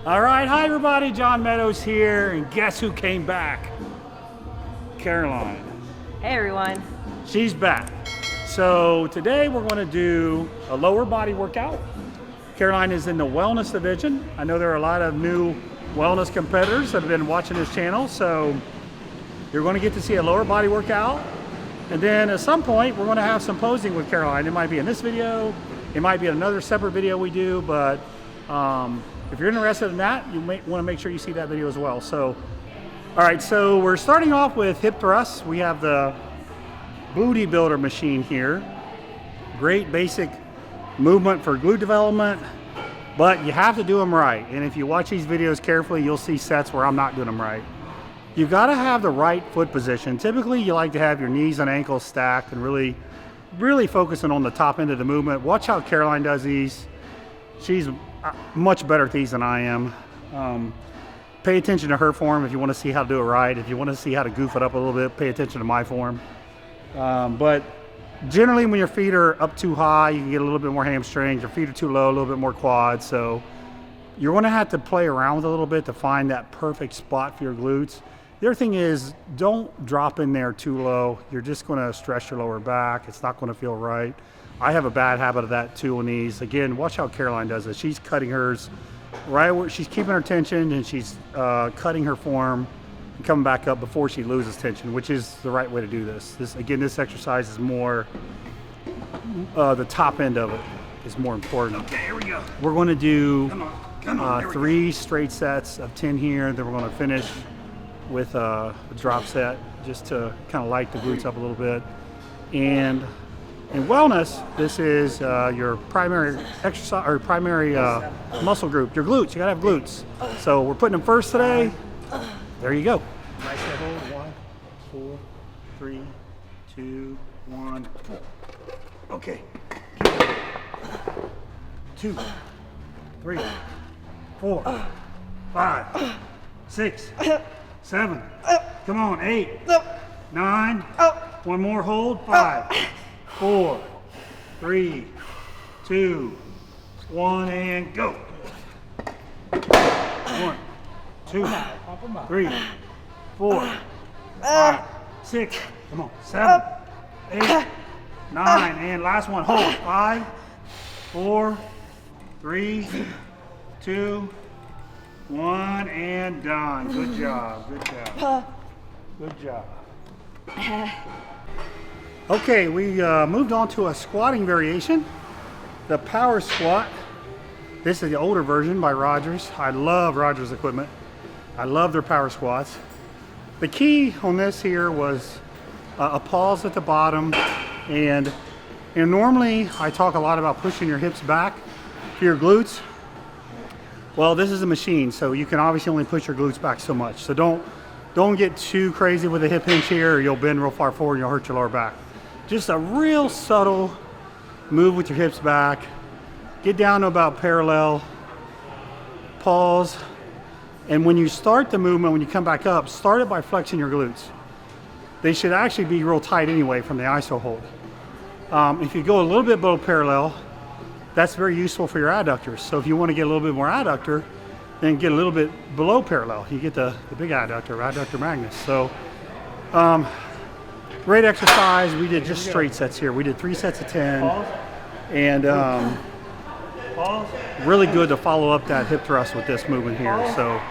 All right, hi everybody, John Meadows here, and guess who came back? Caroline. Hey everyone. She's back. So today we're going to do a lower body workout. Caroline is in the wellness division. I know there are a lot of new wellness competitors that have been watching this channel, so you're going to get to see a lower body workout. And then at some point, we're going to have some posing with Caroline. It might be in this video, it might be another separate video we do, but if you're interested in that, you may want to make sure you see that video as well. So, all right, so we're starting off with hip thrusts. We have the booty builder machine here. Great basic movement for glute development, but you have to do them right. And if you watch these videos carefully, you'll see sets where I'm not doing them right. You got to have the right foot position. Typically, you like to have your knees and ankles stacked and really focusing on the top end of the movement. Watch how Caroline does these. She's much better at these than I am. Pay attention to her form if you want to see how to do it right. If you want to see how to goof it up a little bit, pay attention to my form. But generally when your feet are up too high, you can get a little bit more hamstrings. Your feet are too low, a little bit more quads. So you're going to have to play around with it a little bit to find that perfect spot for your glutes. The other thing is, don't drop in there too low. You're just going to stress your lower back. It's not going to feel right. I have a bad habit of that too on these. Again, watch how Caroline does it. She's cutting hers right where she's keeping her tension, and she's cutting her form and coming back up before she loses tension, which is the right way to do this. This exercise is more, the top end of it is more important. Okay, here we go. We're going to do 3 straight sets of 10 here. Then we're going to finish with a drop set just to kind of light the glutes up a little bit. And in wellness, this is your primary exercise or primary muscle group, your glutes. You gotta have glutes. So we're putting them first today. There you go. Nice hold. 1, 4, 3, 2, 1. Okay. 2, 3, 4, 5, 6, 7. Come on, 8, 9. One more hold. 5, 4, 3, 2, 1, and go. 1, 2, 3, 4, 5, 6. Come on. 7, 8, 9, and last one. Hold. 5, 4, 3, 2, 1, and done. Good job. Good job. Good job. Okay, we moved on to a squatting variation, the power squat. This is the older version by Rogers. I love Rogers equipment. I love their power squats. The key on this here was a pause at the bottom, and normally I talk a lot about pushing your hips back for your glutes. Well, this is a machine, so you can obviously only push your glutes back so much. So don't get too crazy with a hip hinge here, or you'll bend real far forward and you'll hurt your lower back. Just a real subtle move with your hips back. Get down to about parallel. Pause. And when you start the movement, when you come back up, start it by flexing your glutes. They should actually be real tight anyway from the iso hold. If you go a little bit below parallel, that's very useful for your adductors. So if you want to get a little bit more adductor, then get a little bit below parallel. You get the big adductor magnus. So great exercise. We did just straight sets here. We did 3 sets of 10. And really good to follow up that hip thrust with this movement here. So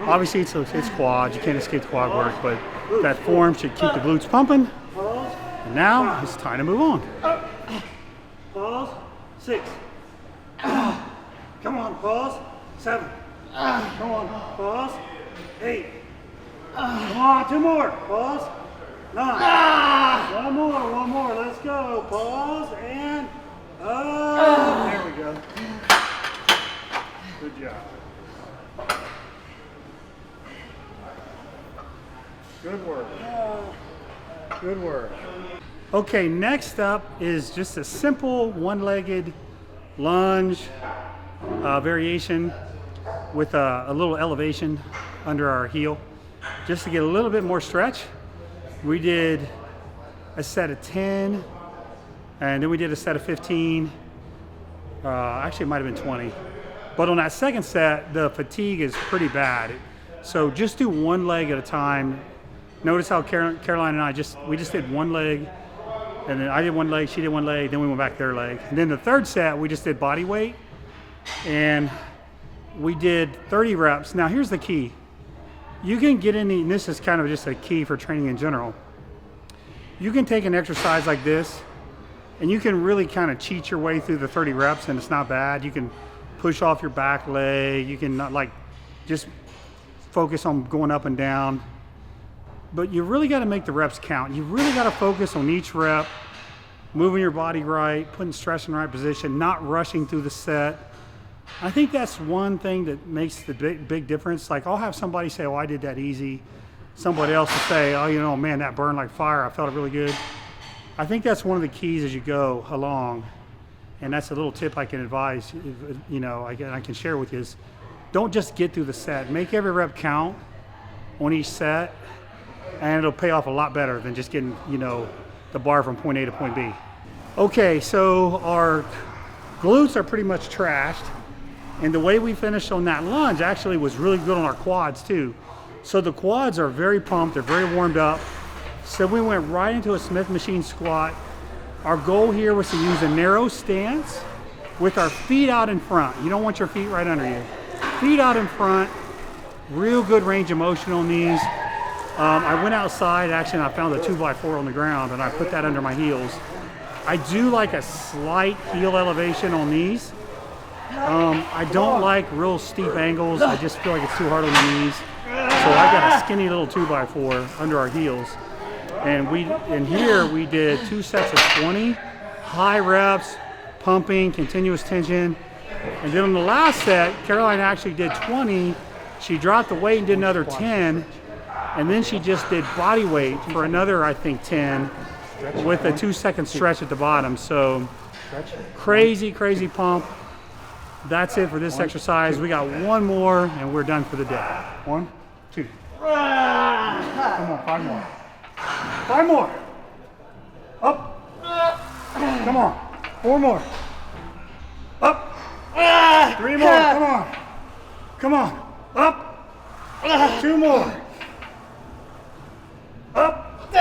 obviously it's quads. You can't escape the quad work, but that form should keep the glutes pumping. And now it's time to move on. Pause. 6. Come on, pause. 7. Come on, pause. 8. Come on, 2 more. Pause. 9. One more. Let's go. Pause and there we go. Good job. Good work. Good work. Okay, next up is just a simple one-legged lunge variation with a little elevation under our heel, just to get a little bit more stretch. We did a set of 10, and then we did a set of 15. Actually, it might have been 20. But on that second set, the fatigue is pretty bad. So just do one leg at a time. Notice how Caroline and I we just did one leg, and then I did one leg, she did one leg, then we went back to their leg. And then the third set, we just did body weight, and we did 30 reps. Now here's the key. You can get in and this is kind of just a key for training in general. You can take an exercise like this, and you can really kind of cheat your way through the 30 reps, and it's not bad. You can push off your back leg. You can like just focus on going up and down. But you really got to make the reps count. You really got to focus on each rep, moving your body right, putting stress in the right position, not rushing through the set. I think that's one thing that makes the big difference. Like I'll have somebody say, oh, I did that easy. Somebody else will say, oh, you know, man, that burned like fire. I felt it really good. I think that's one of the keys as you go along. And that's a little tip I can advise, you know, I can share with you is don't just get through the set. Make every rep count on each set, and it'll pay off a lot better than just getting, you know, the bar from point A to point B. Okay, so our glutes are pretty much trashed. And the way we finished on that lunge actually was really good on our quads too. So the quads are very pumped, they're very warmed up. So we went right into a Smith machine squat. Our goal here was to use a narrow stance with our feet out in front. You don't want your feet right under you. Feet out in front, real good range of motion on these. I went outside actually and I found a 2x4 on the ground and I put that under my heels. I do like a slight heel elevation on these. I don't like real steep angles. I just feel like it's too hard on the knees. So I got a skinny little 2x4 under our heels. And here we did 2 sets of 20, high reps, pumping, continuous tension. And then on the last set, Caroline actually did 20. She dropped the weight and did another 10. And then she just did body weight for another, I think, 10 with a 2-second stretch at the bottom. So crazy, crazy pump. That's it for this exercise. We got one more and we're done for the day. 1, 2. Come on, 5 more. 5 more. Up. Come on. 4 more. Up. 3 more. Come on. Come on. Up. 2 more. Up.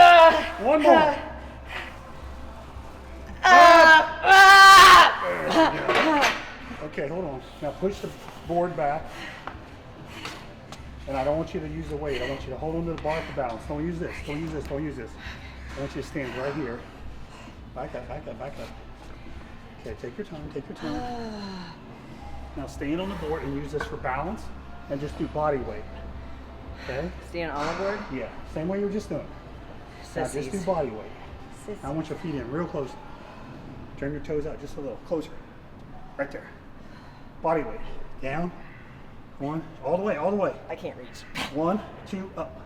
1 more. Okay, hold on. Now push the board back. And I don't want you to use the weight. I want you to hold on to the bar for balance. Don't use this. Don't use this. Don't use this. I want you to stand right here. Back up, back up, back up. Okay, take your time. Take your time. Now stand on the board and use this for balance and just do body weight. Okay? Stand on the board? Yeah. Same way you were just doing. Now just do body weight. Sissies. I want your feet in real close. Turn your toes out just a little closer. Right there. Body weight. Down. 1. All the way, all the way. I can't reach. 1, 2, up.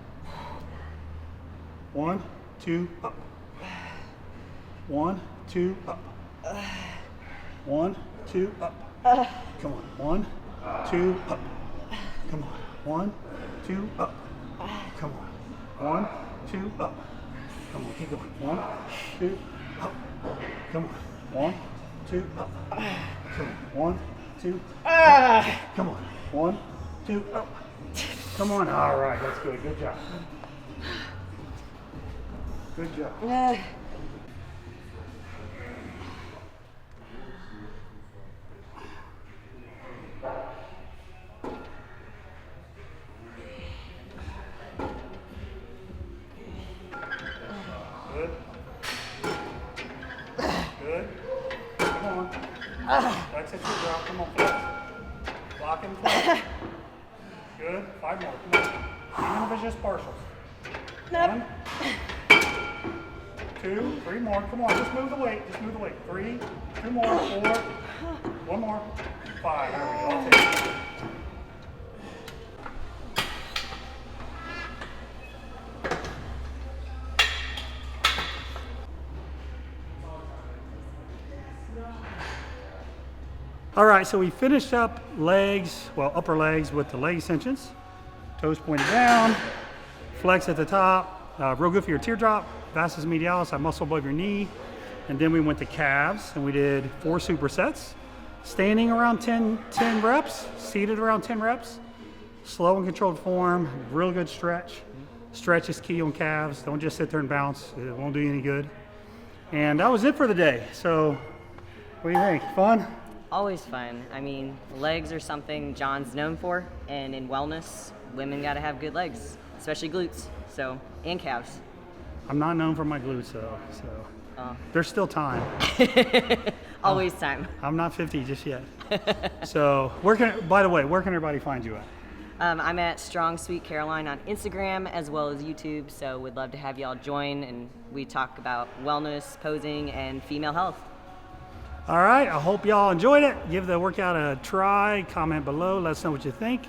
1, 2, up. 1, 2, up. 1, 2, up. Come on. 1, 2, up. Come on. 1, 2, up. Come on. 1, 2, up. Come on, keep going. 1, 2, up. Come on. 1, 2, up. Come on. 1, 2, up. Come on. 1, 2, up. Come on. All right, that's good. Good job. Good job. Good. Good. Come on. That's it. Good job. Come on, flex. Lock and flex. Good. 5 more. Come on. Even if it's just partials. Nope. 1, 2, 3 more. Come on. Just move the weight. Just move the weight. 3, 2 more. 4. 1 more. 5. There we go. I'll take it. All right, so we finished up legs, well, upper legs with the leg extensions. Toes pointed down, flex at the top, real good for your teardrop, vastus medialis, that muscle above your knee. And then we went to calves and we did 4 supersets. Standing around 10 reps, seated around 10 reps. Slow and controlled form, real good stretch. Stretch is key on calves. Don't just sit there and bounce. It won't do you any good. And that was it for the day. So what do you think? Fun? Always fun. I mean, legs are something John's known for, and in wellness, women got to have good legs, especially glutes, so, and calves. I'm not known for my glutes though, so there's still time. Always time. I'm not 50 just yet. So by the way, where can everybody find you at? I'm at Strong Sweet Caroline on Instagram as well as YouTube, so we'd love to have y'all join, and we talk about wellness, posing, and female health. All right, I hope y'all enjoyed it. Give the workout a try, comment below, let us know what you think.